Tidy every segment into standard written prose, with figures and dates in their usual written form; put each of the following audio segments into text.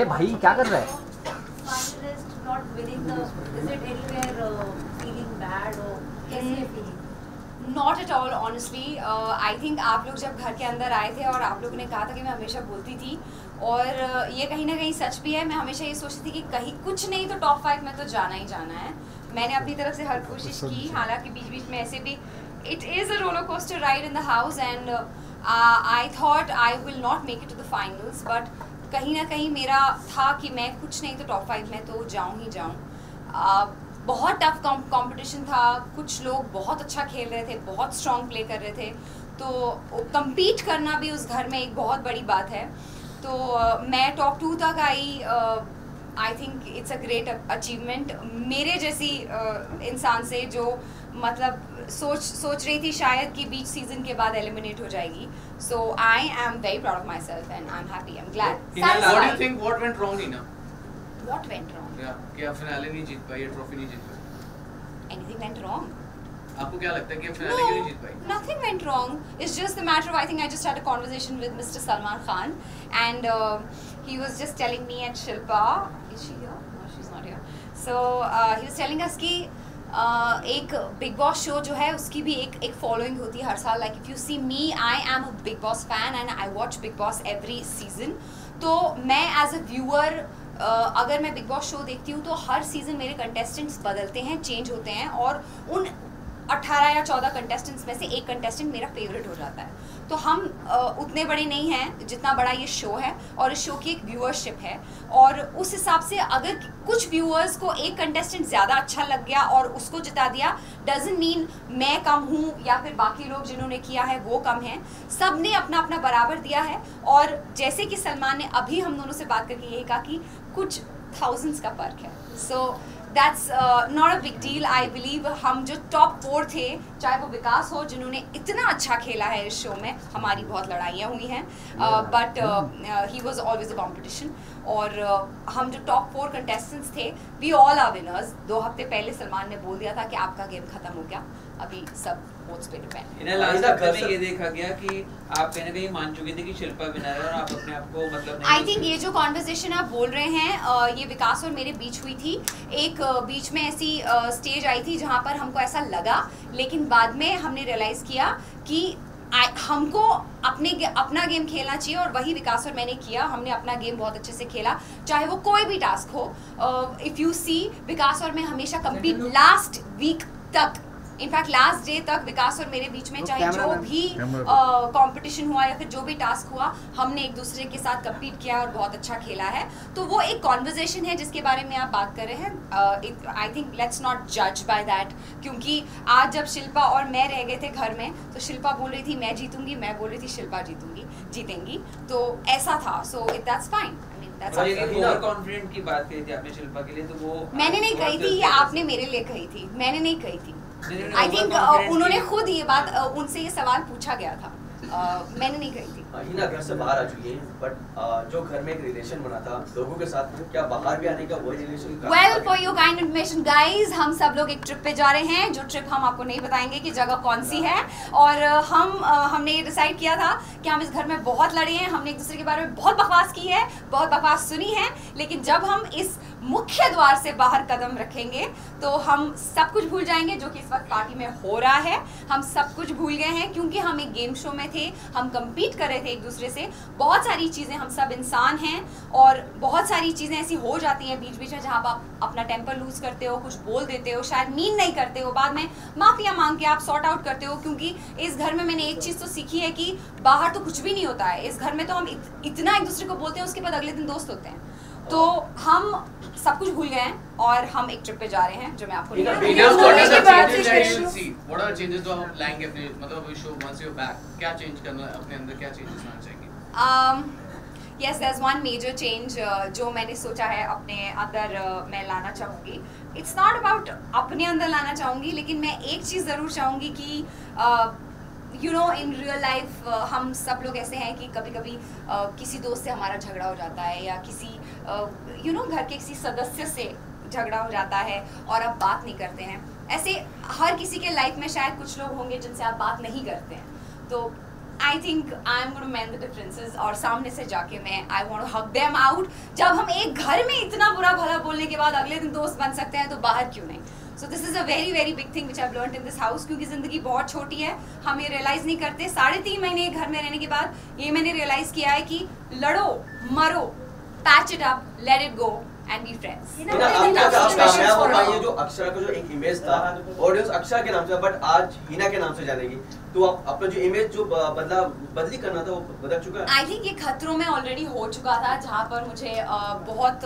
ए भाई क्या कर रहा है? finalist not winning the, is it anywhere feeling bad or कैसे feeling? Not at all honestly. I think आप लोग जब घर के अंदर आए थे और आप लोगों ने कहा था कि मैं हमेशा बोलती थी, और ये कहीं ना कहीं सच भी है। मैं हमेशा ये सोचती थी कि कहीं कुछ नहीं तो टॉप 5 में तो जाना ही जाना है। मैंने अपनी तरफ से हर कोशिश की, हालांकि बीच बीच में ऐसे भी it is a roller coaster ride in the house and I thought I will not make it to the finals, but कहीं ना कहीं मेरा था कि मैं कुछ नहीं तो टॉप 5 में तो जाऊँ ही जाऊँ। बहुत टफ कंपटीशन था, कुछ लोग बहुत अच्छा खेल रहे थे, बहुत स्ट्रॉन्ग प्ले कर रहे थे, तो कम्पीट करना भी उस घर में एक बहुत बड़ी बात है। तो मैं टॉप 2 तक आई। I think it's a great achievement मेरे जैसी इंसान से, जो मतलब सोच रही थी शायद कि बीच सीजन के बाद एलिमिनेट हो जाएगी। So I am very proud of myself and I am happy, I am glad. What do you think? What went wrong, Nina? What went wrong? कि आप फिनाले नहीं जीत पाई, ये ट्रॉफी नहीं जीत पाई। Anything went wrong? आपको क्या लगता है कि आप फिनाले क्यों नहीं जीत पाई? Nothing went wrong. It's just a matter of, I think I just had a conversation with Mr. Salman Khan and he was just telling me and Shilpa, is she here? No, she's not here. So he was telling us कि एक big boss show जो है उसकी भी एक following होती है हर साल। Like if you see me, I am a Bigg Boss fan and I watch Bigg Boss every season. तो मैं एज अ व्यूअर अगर मैं बिग बॉस शो देखती हूँ तो हर सीज़न मेरे कंटेस्टेंट्स बदलते हैं, चेंज होते हैं, और उन 18 या 14 कंटेस्टेंट्स में से एक कंटेस्टेंट मेरा फेवरेट हो जाता है। तो हम उतने बड़े नहीं हैं जितना बड़ा ये शो है, और इस शो की एक व्यूअरशिप है, और उस हिसाब से अगर कुछ व्यूअर्स को एक कंटेस्टेंट ज़्यादा अच्छा लग गया और उसको जिता दिया, डजंट मीन मैं कम हूँ या फिर बाकी लोग जिन्होंने किया है वो कम हैं। सब ने अपना अपना बराबर दिया है, और जैसे कि सलमान ने अभी हम दोनों से बात करके यही कहा कि कुछ थाउजेंड्स का फ़र्क है। So that's not a big deal. I believe हम जो टॉप 4 थे, चाहे वो विकास हो जिन्होंने इतना अच्छा खेला है इस शो में, हमारी बहुत लड़ाइयाँ हुई हैं, but he was always a competition, और हम जो टॉप 4 कंटेस्टेंट्स थे, वी ऑल आर विनर्स। 2 हफ्ते पहले सलमान ने बोल दिया था कि आपका गेम खत्म हो गया, अभी सब वोट्स पे डिपेंड। इन्हें लास्ट हफ्ते में ये देखा गया कि आप कहीं ना कहीं मान चुके थे कि शिल्पा विनर है और आप अपने आप को मतलब आई थिंक ये जो कॉन्वर्सेशन आप बोल रहे हैं, ये विकास और मेरे बीच हुई थी। एक बीच में ऐसी स्टेज आई थी जहाँ पर हमको ऐसा लगा, लेकिन बाद में हमने रियलाइज़ किया कि हमको अपना गेम खेलना चाहिए, और वही विकास और मैंने किया। हमने अपना गेम बहुत अच्छे से खेला, चाहे वो कोई भी टास्क हो। इफ़ यू सी, विकास और मैं हमेशा कम्पीट लास्ट वीक तक, इनफैक्ट लास्ट डे तक विकास और मेरे बीच में चाहे जो भी कंपटीशन हुआ या फिर जो भी टास्क हुआ, हमने एक दूसरे के साथ कम्पीट किया और बहुत अच्छा खेला है। तो वो एक कॉन्वर्जेशन है जिसके बारे में आप बात कर रहे हैं। आई थिंक लेट्स नॉट जज बाय दैट, क्योंकि आज जब शिल्पा और मैं रह गए थे घर में, तो शिल्पा बोल रही थी मैं जीतूंगी, मैं बोल रही थी शिल्पा जीतेंगी, तो ऐसा था। So that's fine. Over confident की बात करी थी आपने शिल्पा के लिए, तो वो मैंने नहीं कही थी, ये आपने मेरे लिए कही थी, मैंने नहीं कही थी। आई थिंक उन्होंने खुद ये बात, उनसे ये सवाल पूछा गया था, मैंने नहीं कही थी। हिना घर से बाहर आ चुकी है, बट जो घर में एक रिलेशन बना था लोगों के साथ में, क्या बाहर भी आने का वही relation? Well, for your kind information guys, हम सब लोग एक ट्रिप पे जा रहे हैं, जो ट्रिप हम आपको नहीं बताएंगे कि जगह कौन सी है, और हमने ये डिसाइड किया था कि हम इस घर में बहुत लड़े हैं, हमने एक दूसरे के बारे में बहुत बकवास की है, बहुत बकवास सुनी है, लेकिन जब हम इस मुख्य द्वार से बाहर कदम रखेंगे तो हम सब कुछ भूल जाएंगे जो कि इस वक्त पार्टी में हो रहा है। हम सब कुछ भूल गए हैं क्योंकि हम एक गेम शो में थे, हम कम्पीट कर रहे थे एक दूसरे से। बहुत सारी चीज़ें, हम सब इंसान हैं और बहुत सारी चीज़ें ऐसी हो जाती हैं बीच बीच में जहाँ आप अपना टेम्पर लूज़ करते हो, कुछ बोल देते हो, शायद मीन नहीं करते हो, बाद में माफ़िया मांग के आप सॉर्ट आउट करते हो। क्योंकि इस घर में मैंने एक चीज़ तो सीखी है कि बाहर तो कुछ भी नहीं होता है, इस घर में तो हम इतना एक दूसरे को बोलते हैं, उसके बाद अगले दिन दोस्त होते हैं। तो हम सब कुछ भूल गए हैं और हम एक ट्रिप पे जा रहे हैं जो मैं आपको What are changes जो हम लाएंगे अपने, मतलब शो once you're back, क्या चेंज करना है अपने अंदर, क्या चेंजेस लाना चाहिए? Yes, there's one major change जो मैंने सोचा है अपने अंदर मैं लाना चाहूँगी। It's not about अपने अंदर लाना चाहूँगी, लेकिन मैं एक चीज़ ज़रूर चाहूँगी कि you know in real life हम सब लोग ऐसे हैं कि कभी कभी किसी दोस्त से हमारा झगड़ा हो जाता है, या किसी यू नो घर के किसी सदस्य से झगड़ा हो जाता है और आप बात नहीं करते हैं। ऐसे हर किसी के लाइफ में शायद कुछ लोग होंगे जिनसे आप बात नहीं करते हैं। तो I think I'm going to mend the differences और सामने से जाके मैं I want to hug them out. जब हम एक घर में इतना बुरा भला बोलने के बाद अगले दिन दोस्त बन सकते हैं तो बाहर क्यों नहीं? So this is a very very big thing which I've learned in this house क्योंकि ज़िंदगी बहुत छोटी है, हम ये realize नहीं करते. 3.5 महीने घर में रहने के बाद ये मैंने realize किया है कि लड़ो, मरो, patch it up, let it go and be friends. कामयाब होना ये जो अक्षरा का जो एक इमेज था, ऑडियंस अक्षरा के नाम से बट आज हिना के नाम से जानेगी. तो आप अपना जो इमेज जो बदली करना था वो बदल चुका है. आई थिंक ये खतरों में ऑलरेडी हो चुका था जहाँ पर मुझे बहुत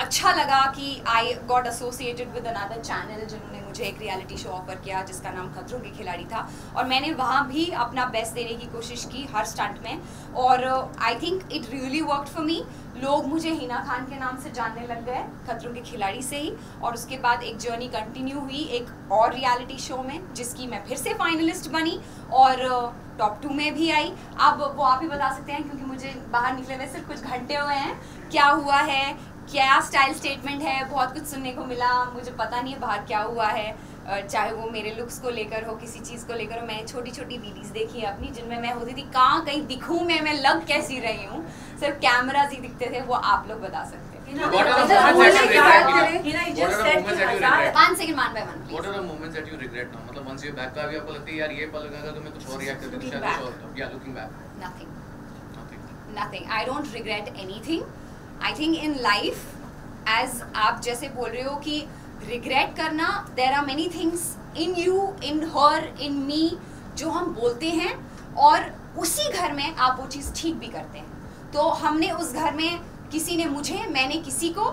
अच्छा लगा कि I got associated with another channel जिन्होंने मुझे एक रियलिटी शो ऑफर किया जिसका नाम खतरों के खिलाड़ी था और मैंने वहाँ भी अपना बेस्ट देने की कोशिश की हर स्टंट में और I think it really worked for me. लोग मुझे हिना खान के नाम से जानने लग गए खतरों के खिलाड़ी से ही और उसके बाद एक जर्नी कंटिन्यू हुई एक और रियलिटी शो में जिसकी मैं फिर से फाइनलिस्ट बनी और टॉप 2 में भी आई. अब वो आप ही बता सकते हैं क्योंकि मुझे बाहर निकले हुए सिर्फ कुछ घंटे हुए हैं. क्या हुआ है, क्या स्टाइल स्टेटमेंट है, बहुत कुछ सुनने को मिला. मुझे पता नहीं है बाहर क्या हुआ है, चाहे वो मेरे लुक्स को लेकर हो, किसी चीज़ को लेकर हो. मैंने छोटी छोटी वीडियोस देखी है अपनी जिनमें मैं होती थी कहाँ कहीं दिखूँ मैं लग कैसी रही हूँ. सिर्फ कैमराज ही दिखते थे, वो आप लोग बता सकते हैं. What are the moments that you regret? One second, one by one, please. What are the moments that you regret now? मतलब once you're back का भी आपको लगता है यार ये पल अगर तो मैं कुछ और रिएक्ट करती शायद कुछ और होता. Yeah, looking back. Nothing. I don't regret anything. I think in life, as आप जैसे बोल रहे हो कि regret करना, there are many things in you, in her, in me जो हम बोलते हैं और उसी घर में आप वो चीज़ ठीक भी करते हैं. तो हमने उस घर में किसी ने मुझे, मैंने किसी को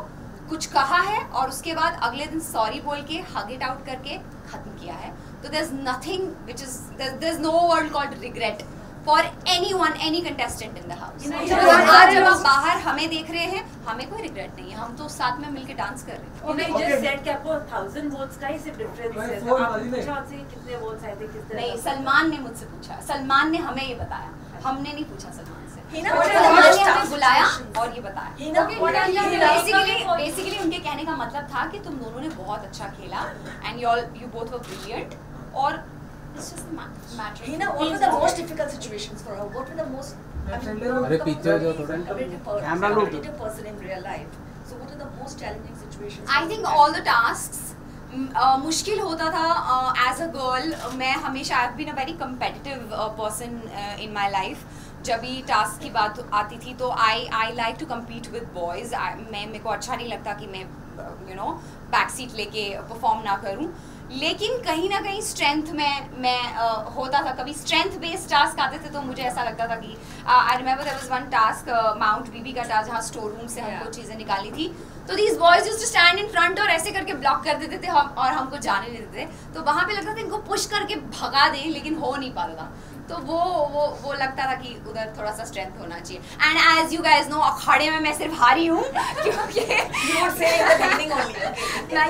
कुछ कहा है और उसके बाद अगले दिन सॉरी बोल के हग इट आउट करके खत्म किया है. तो there's nothing which is there's no word called regret for anyone, any contestant in the house. आज जब आप बाहर हमें देख रहे हैं हमें कोई रिग्रेट नहीं है, हम तो साथ में मिलके डांस कर रहे हैं. just said कि आपको 1000 वोट्स का ही सिर्फ डिफरेंस है. तो आप पूछा आपसे कितने वोट्स आए थे, किस तरह? नहीं, सलमान ने मुझसे पूछा. सलमान ने हमें ये बताया, हमने नहीं पूछा सलमान से. सलमान ने हमें बुलाया और ये बताया. बेसिकली उनके कहने का मतलब था कि तुम दोनों ने बहुत अच्छा खेला and you both were brilliant और it's just the matter. Hina, what were the most difficult situations for her? What were the most competitive person in real life? So what are the most challenging situations? I think all the tasks मुश्किल होता था as a girl. मैं हमेशा I have been a very competitive person in my life. जब भी task की बात आती थी तो I like to compete with boys. मेरे को अच्छा नहीं लगता कि मैं बैक सीट लेके परफॉर्म ना करूं. लेकिन कहीं ना कहीं स्ट्रेंथ में मैं होता था. कभी स्ट्रेंथ बेस्ड टास्क आते थे तो मुझे ऐसा लगता था कि I remember there was one task mount BB का टास्क जहाँ स्टोर रूम से हमको चीज़ें निकाली थी. तो these boys used to stand in front और ऐसे करके ब्लॉक कर देते थे हम और हमको जाने नहीं देते थे. तो वहाँ पे लगता था इनको पुश करके भगा दें लेकिन हो नहीं पाता था. तो वो लगता था कि उधर थोड़ा सा स्ट्रेंथ होना चाहिए. And as you guys know अखाड़े में मैं सिर्फ हारी हूँ क्योंकि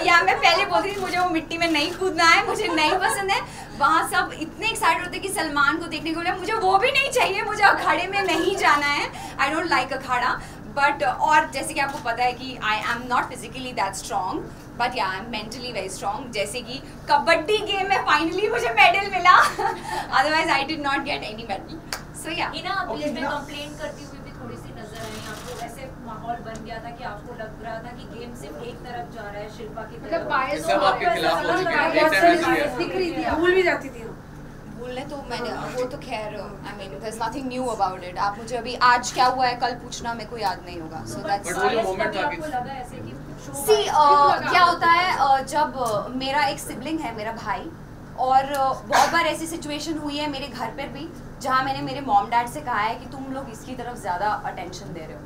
या मैं पहले बोलती थी मुझे वो मिट्टी में नहीं कूदना है, मुझे नहीं पसंद है. वहाँ सब इतने एक्साइटेड होते कि सलमान को देखने को मिला, मुझे वो भी नहीं चाहिए, मुझे अखाड़े में नहीं जाना है. आई डोंट लाइक अखाड़ा. बट और जैसे कि आपको पता है कि I am not physically that strong but yeah I am mentally very strong. जैसे कि कबड्डी गेम में फाइनली मुझे मेडल मिला, otherwise I did not get any medal. So yeah आप बीच में कंप्लेन करती हुई भी थोड़ी सी नजर आई. आपको ऐसे माहौल बन गया था कि आपको लग रहा था कि गेम सिर्फ एक तरफ जा रहा है, शिल्पा की तरफ. सब आपके खिलाफ हो चुके हैं. भूल भी जाती थी बोलने तो मैंने वो तो खैर I mean there is nothing new about it. आप मुझे अभी आज क्या हुआ है कल पूछना मेरे को याद नहीं होगा. सो दैट्स सी क्या होता है जब मेरा एक सिबलिंग है, मेरा भाई, और बहुत बार ऐसी सिचुएशन हुई है मेरे घर पर भी जहाँ मैंने मेरे मॉम डैड से कहा है कि तुम लोग इसकी तरफ ज़्यादा अटेंशन दे रहे हो,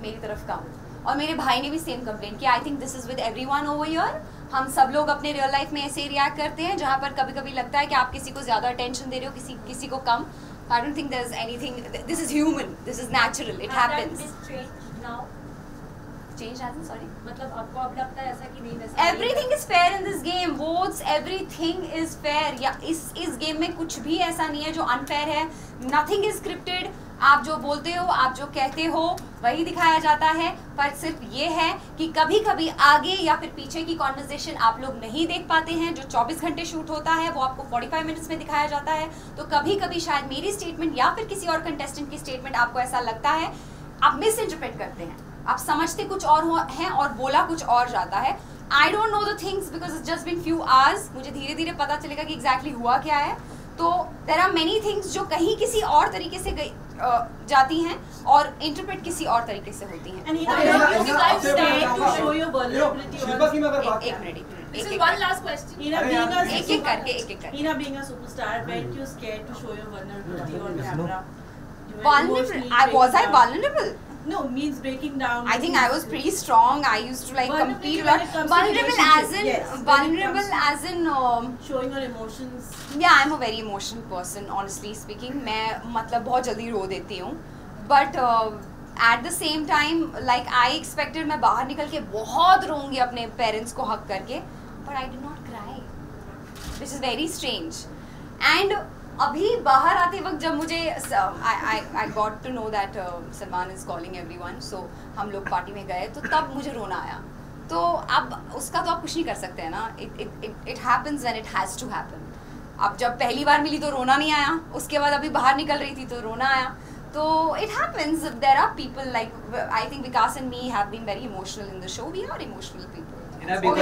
मेरी तरफ कम. और मेरे भाई ने भी सेम कंप्लेन किया. I think this is with everyone over here. हम सब लोग अपने रियल लाइफ में ऐसे रिएक्ट करते हैं जहाँ पर कभी कभी लगता है कि आप किसी को ज़्यादा अटेंशन दे रहे हो, किसी को कम. I don't think there is anything. This is human, this is natural, it happens. Change as in sorry मतलब आपको अब लगता है ऐसा कि नहीं वैसा? Everything is fair in this game. What's everything is fair. Yeah इस गेम में कुछ भी ऐसा नहीं है जो अनफेयर है. Nothing is scripted. आप जो बोलते हो, आप जो कहते हो वही दिखाया जाता है। पर सिर्फ ये है कि कभी कभी आगे या फिर पीछे की कॉन्वर्सेशन आप लोग नहीं देख पाते हैं। जो 24 घंटे शूट होता है वो आपको 45 मिनट्स में दिखाया जाता है। तो कभी कभी शायद मेरी स्टेटमेंट या फिर किसी और कंटेस्टेंट की स्टेटमेंट आपको ऐसा लगता है, आप मिस इंटरप्रेट करते हैं, आप समझते कुछ और हैं और बोला कुछ और जाता है। I don't know the things because it's just been few hours. मुझे धीरे धीरे पता चलेगा कि एग्जैक्टली हुआ क्या है। तो देयर आर मेनी थिंग्स जो कहीं किसी और तरीके से जाती हैं और इंटरप्रेट किसी और तरीके से होती हैं। Was I vulnerable? No, means breaking down. I think I was pretty strong. I used to like compete a lot. Vulnerable as in, yes, vulnerable as in showing your emotions. Yeah, I'm a very emotional person. Honestly speaking, मैं मतलब बहुत जल्दी रो देती हूँ. But at the same time, like I expected मैं बाहर निकल के बहुत रोऊंगी अपने parents को hug करके. But I did not cry, which is very strange. And अभी बाहर आते वक्त जब मुझे I got to know that Salman is calling everyone, so हम लोग पार्टी में गए तो तब मुझे रोना आया. तो अब उसका तो आप कुछ नहीं कर सकते हैं ना. It happens when it has to happen. अब जब पहली बार मिली तो रोना नहीं आया, उसके बाद अभी बाहर निकल रही थी तो रोना आया. तो it happens. There are people like I think Vikas and me have been very emotional in the show. We are emotional people. About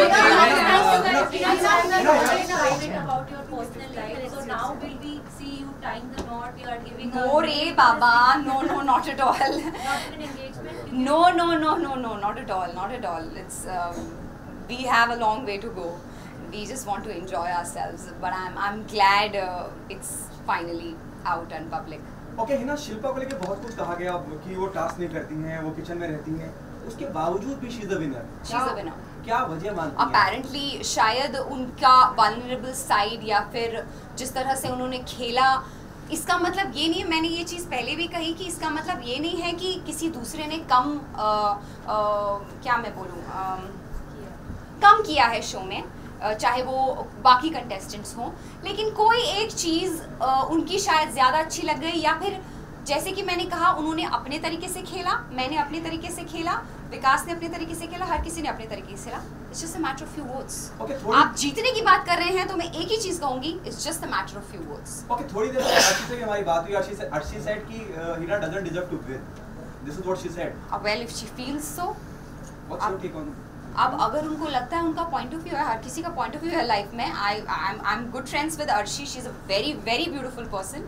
your personal life. So now will we see you tying the knot? You are giving. No, Ray Baba. No, not at all. Not even engagement. No, not at all. Not at all. It's we have a long way to go. We just want to enjoy ourselves. But I'm glad it's finally out and public. Okay, Hina Shilpa को लेके बहुत कुछ कहा गया कि वो task नहीं करती हैं, वो किचन में रहती हैं, उसके बावजूद भी शी इज द विनर. क्या वजह मानती हैं? Apparently शायद उनका vulnerable side या फिर जिस तरह से उन्होंने खेला, इसका मतलब ये नहीं है, मैंने ये चीज़ पहले भी कही कि इसका मतलब ये नहीं है कि किसी दूसरे ने कम क्या मैं बोलूँ कम किया है शो में, चाहे वो बाकी कंटेस्टेंट्स हों, लेकिन कोई एक चीज़ उनकी शायद ज़्यादा अच्छी लग गई, या फिर जैसे कि मैंने कहा उन्होंने अपने तरीके से खेला, मैंने अपने तरीके से खेला, विकास ने अपने तरीके से खेला, हर किसी ने अपने तरीके से खेला. It's just a matter of few votes. आप जीतने की बात कर रहे हैं तो मैं एक ही चीज़ कहूँगी, it's just a matter of few votes. Okay, थोड़ी देर अर्शी से भी हमारी बात हुई. अर्शी सेड कि Hina doesn't deserve to win. This is what she said. Well if she feels so. What's your take on? अब अगर उनको लगता है, उनका पॉइंट ऑफ व्यू है, हर किसी का पॉइंट ऑफ व्यू है लाइफ में. I am good friends with Arshi. She is a very very beautiful person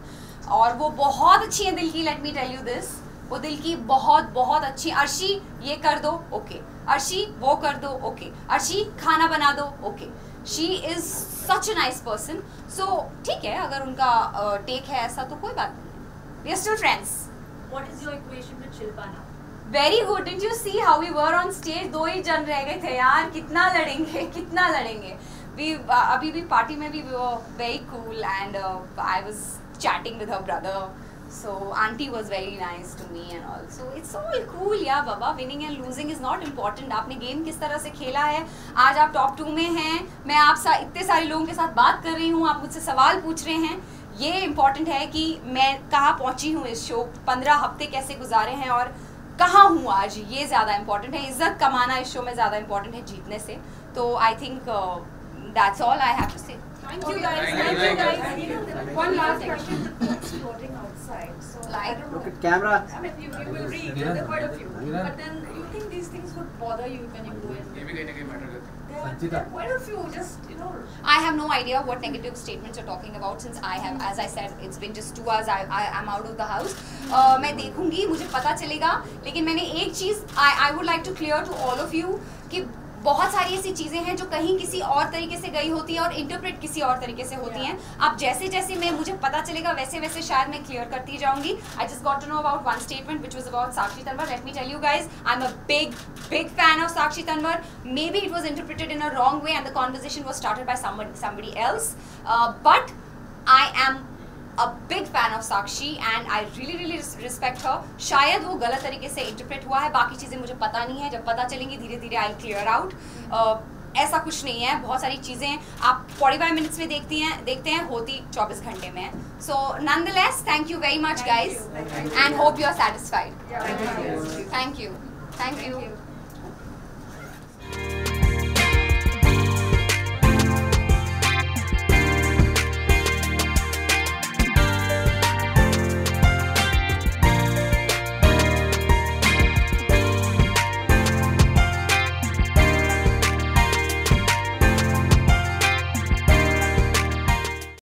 और वो बहुत अच्छी है दिल की. Let me tell you this, वो दिल की बहुत बहुत अच्छी. अर्शी ये कर दो, ओके. अर्शी वो कर दो, ओके. अर्शी खाना बना दो, okay. She is such a nice person. So ठीक है, अगर उनका टेक है ऐसा तो कोई बात नहीं. We are still friends. What is your equation with Shilpa now? Very good. Did you see how we were on stage? 2 ही जन रह गए थे यार. कितना लड़ेंगे, कितना लड़ेंगे. वी अभी भी पार्टी में भी very cool and I was chatting with her brother, so auntie was very nice to me and all, so it's all cool. Yeah baba, winning and losing is not important. आपने game किस तरह से खेला है. आज आप top 2 में हैं, मैं आप इतने सारे लोगों के साथ बात कर रही हूँ, आप मुझसे सवाल पूछ रहे हैं. ये इम्पॉर्टेंट है कि मैं कहाँ पहुँची हूँ इस शो, 15 हफ्ते कैसे गुजारे हैं और कहाँ हूँ आज, ये ज़्यादा इम्पॉर्टेंट है. इज्जत कमाना इस शो में ज़्यादा इम्पॉर्टेंट है जीतने से. तो I think that's all I have to say. Thank you guys. One last question. Floating outside. So Like, look at camera. I mean, you will read. There are quite a few. But then, do you think these things would bother you when you go in? ये भी कहीं ना कहीं matter करते हैं. There are quite a few. Just I have no idea what negative statements you're talking about, since I have, as I said, it's been just 2 hours. I am out of the house. मैं देखूंगी, मुझे पता चलेगा. लेकिन मैंने एक चीज़ I would like to clear to all of you कि बहुत सारी ऐसी चीज़ें हैं जो कहीं किसी और तरीके से गई होती है और इंटरप्रेट किसी और तरीके से होती हैं. अब जैसे जैसे मैं मुझे पता चलेगा वैसे वैसे शायद मैं क्लियर करती जाऊंगी. I just got to know about one statement which was about Sakshi Tanwar. Let me tell you guys, I am a big fan of Sakshi Tanwar. Maybe it was interpreted in a wrong way and the conversation was started by somebody else, but I am a big fan of Sakshi and I really respect her. शायद वो गलत तरीके से interpret हुआ है, बाकी चीज़ें मुझे पता नहीं है. जब पता चलेंगी धीरे धीरे I'll clear out. ऐसा कुछ नहीं है, बहुत सारी चीज़ें आप 45 मिनट्स में देखते हैं होती 24 घंटे में. So nonetheless, thank you very much guys and hope you are satisfied. Yeah, Thank you.